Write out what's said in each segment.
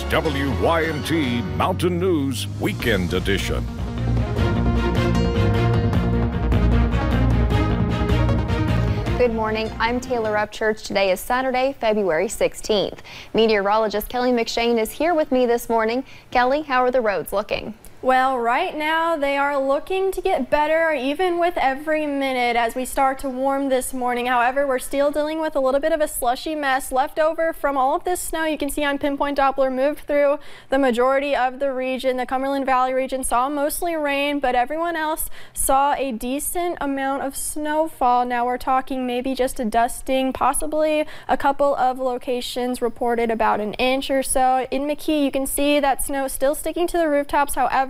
WYMT Mountain News Weekend Edition. Good morning, I'm Taylor Upchurch. Today is Saturday, February 16th. Meteorologist Kelly McShane is here with me this morning. Kelly, how are the roads looking? Well, right now they are looking to get better even with every minute as we start to warm this morning. However, we're still dealing with a little bit of a slushy mess left over from all of this snow you can see on Pinpoint Doppler moved through the majority of the region. The Cumberland Valley region saw mostly rain, but everyone else saw a decent amount of snowfall. Now we're talking maybe just a dusting, possibly a couple of locations reported about an inch or so. In McKee, you can see that snow still sticking to the rooftops. However,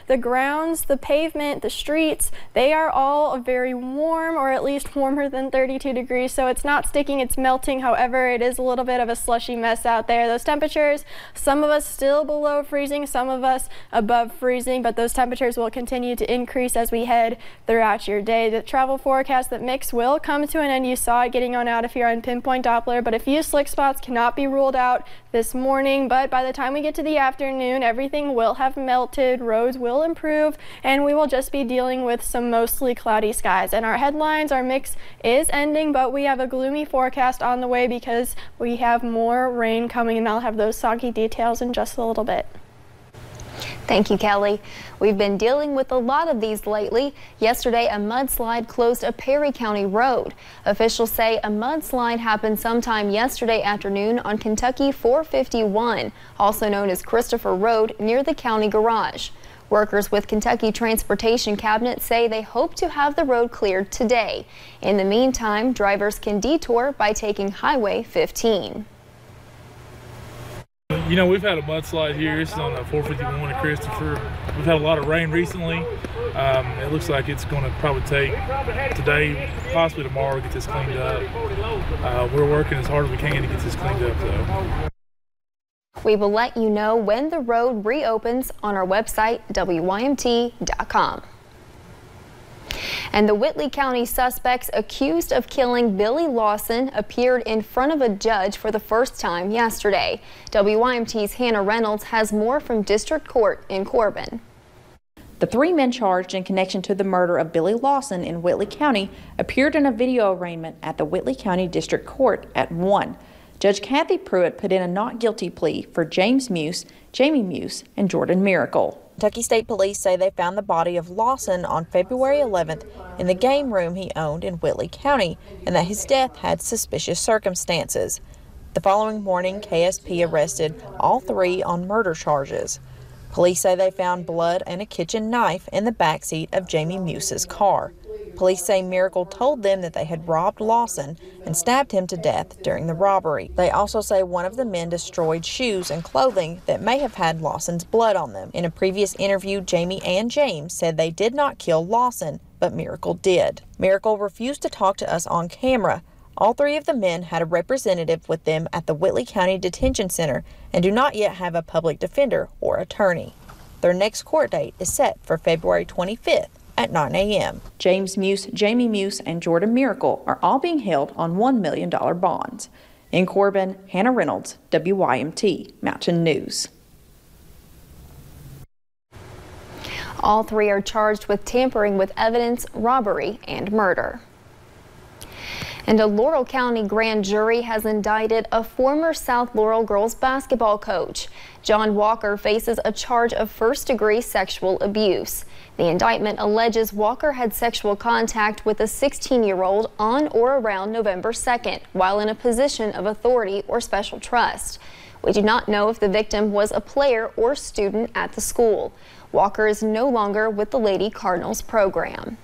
the grounds, the pavement, the streets, they are all very warm, or at least warmer than 32 degrees. So it's not sticking, it's melting. However, it is a little bit of a slushy mess out there. Those temperatures, some of us still below freezing, some of us above freezing, but those temperatures will continue to increase as we head throughout your day. The travel forecast that mix will come to an end. You saw it getting on out of here on Pinpoint Doppler, but a few slick spots cannot be ruled out this morning. But by the time we get to the afternoon, everything will have melted. Roads will improve, and we will just be dealing with some mostly cloudy skies. And our headlines, our mix is ending, but we have a gloomy forecast on the way because we have more rain coming, and I'll have those soggy details in just a little bit. Thank you, Kelly. We've been dealing with a lot of these lately. Yesterday, a mudslide closed a Perry County road. Officials say a mudslide happened sometime yesterday afternoon on Kentucky 451, also known as Christopher Road, near the county garage. Workers with Kentucky Transportation Cabinet say they hope to have the road cleared today. In the meantime, drivers can detour by taking Highway 15. You know, we've had a mudslide here. It's on 451 at Christopher. We've had a lot of rain recently. It looks like it's going to probably take today, possibly tomorrow, to get this cleaned up. We're working as hard as we can to get this cleaned up, though. We will let you know when the road reopens on our website, WYMT.com. And the Whitley County suspects accused of killing Billy Lawson appeared in front of a judge for the first time yesterday. WYMT's Hannah Reynolds has more from District Court in Corbin. The three men charged in connection to the murder of Billy Lawson in Whitley County appeared in a video arraignment at the Whitley County District Court at 1. Judge Kathy Pruitt put in a not guilty plea for James Muse, Jamie Muse, and Jordan Miracle. Kentucky State Police say they found the body of Lawson on February 11th in the game room he owned in Whitley County, and that his death had suspicious circumstances. The following morning, KSP arrested all three on murder charges. Police say they found blood and a kitchen knife in the backseat of Jamie Muse's car. Police say Miracle told them that they had robbed Lawson and stabbed him to death during the robbery. They also say one of the men destroyed shoes and clothing that may have had Lawson's blood on them. In a previous interview, Jamie and James said they did not kill Lawson, but Miracle did. Miracle refused to talk to us on camera. All three of the men had a representative with them at the Whitley County Detention Center and do not yet have a public defender or attorney. Their next court date is set for February 25th. At 9 a.m. James Muse, Jamie Muse, and Jordan Miracle are all being held on $1 million bonds. In Corbin, Hannah Reynolds, WYMT Mountain News. All three are charged with tampering with evidence, robbery, and murder. And a Laurel County grand jury has indicted a former South Laurel girls basketball coach. John Walker faces a charge of first-degree sexual abuse. The indictment alleges Walker had sexual contact with a 16-year-old on or around November 2nd while in a position of authority or special trust. We do not know if the victim was a player or student at the school. Walker is no longer with the Lady Cardinals program.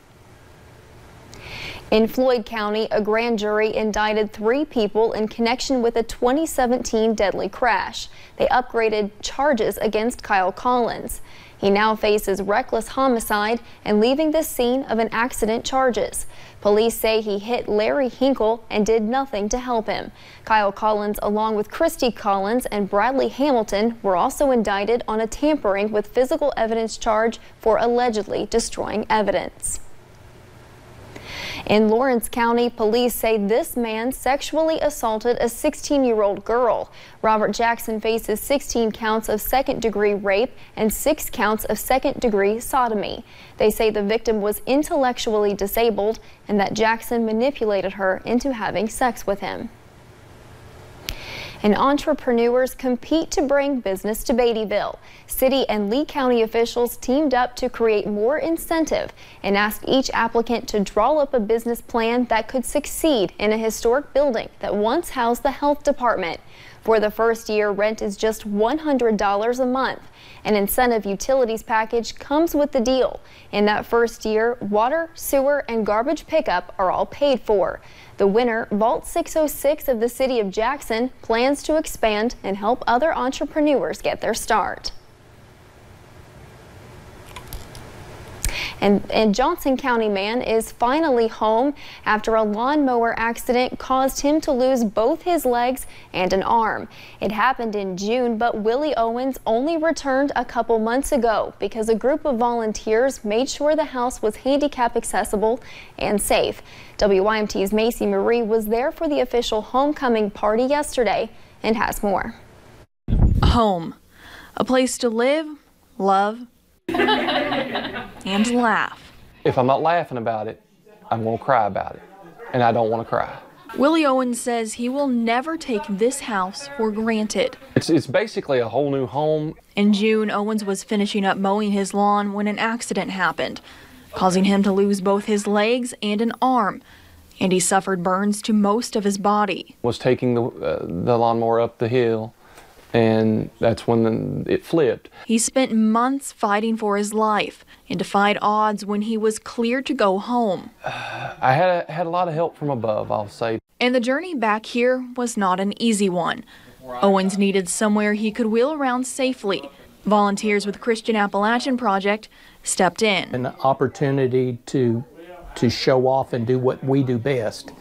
In Floyd County, a grand jury indicted 3 people in connection with a 2017 deadly crash. They upgraded charges against Kyle Collins. He now faces reckless homicide and leaving the scene of an accident charges. Police say he hit Larry Hinkle and did nothing to help him. Kyle Collins, along with Christy Collins and Bradley Hamilton, were also indicted on a tampering with physical evidence charge for allegedly destroying evidence. In Lawrence County, police say this man sexually assaulted a 16-year-old girl. Robert Jackson faces 16 counts of second-degree rape and 6 counts of second-degree sodomy. They say the victim was intellectually disabled and that Jackson manipulated her into having sex with him. And entrepreneurs compete to bring business to Beattyville. City and Lee County officials teamed up to create more incentive and asked each applicant to draw up a business plan that could succeed in a historic building that once housed the health department. For the first year, rent is just $100 a month. An incentive utilities package comes with the deal. In that first year, water, sewer, and garbage pickup are all paid for. The winner, Vault 606 of the City of Jackson, plans to expand and help other entrepreneurs get their start. And Johnson County man is finally home after a lawnmower accident caused him to lose both his legs and an arm. It happened in June, but Willie Owens only returned a couple months ago because a group of volunteers made sure the house was handicap accessible and safe. WYMT's Macy Marie was there for the official homecoming party yesterday and has more. Home, a place to live, love, and laugh. If I'm not laughing about it, I'm going to cry about it, and I don't want to cry. Willie Owens says he will never take this house for granted. It's basically a whole new home. In June, Owens was finishing up mowing his lawn when an accident happened, causing him to lose both his legs and an arm, and he suffered burns to most of his body. Was taking the lawnmower up the hill, and that's when it flipped. He spent months fighting for his life and defied odds when he was cleared to go home. I had a lot of help from above, I'll say. And the journey back here was not an easy one. Owens needed somewhere he could wheel around safely. Volunteers with Christian Appalachian Project stepped in. An opportunity to show off and do what we do best.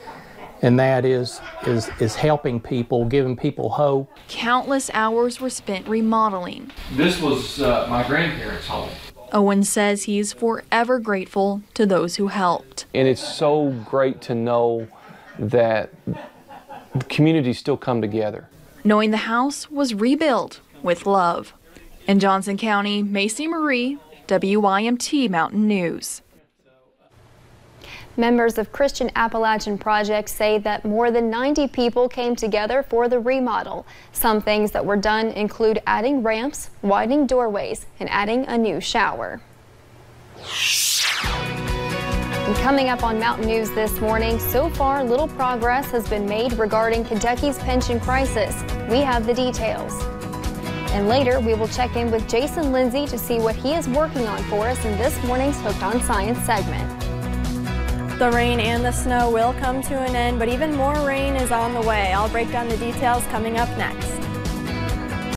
And that is helping people, giving people hope. Countless hours were spent remodeling. This was my grandparents' home. Owens says he's forever grateful to those who helped. And it's so great to know that the communities still come together. Knowing the house was rebuilt with love. In Johnson County, Macy Marie, WYMT Mountain News. Members of Christian Appalachian Project say that more than 90 people came together for the remodel. Some things that were done include adding ramps, widening doorways, and adding a new shower. And coming up on Mountain News this morning, so far little progress has been made regarding Kentucky's pension crisis. We have the details. And later, we will check in with Jason Lindsay to see what he is working on for us in this morning's Hooked on Science segment. The rain and the snow will come to an end, but even more rain is on the way. I'll break down the details coming up next.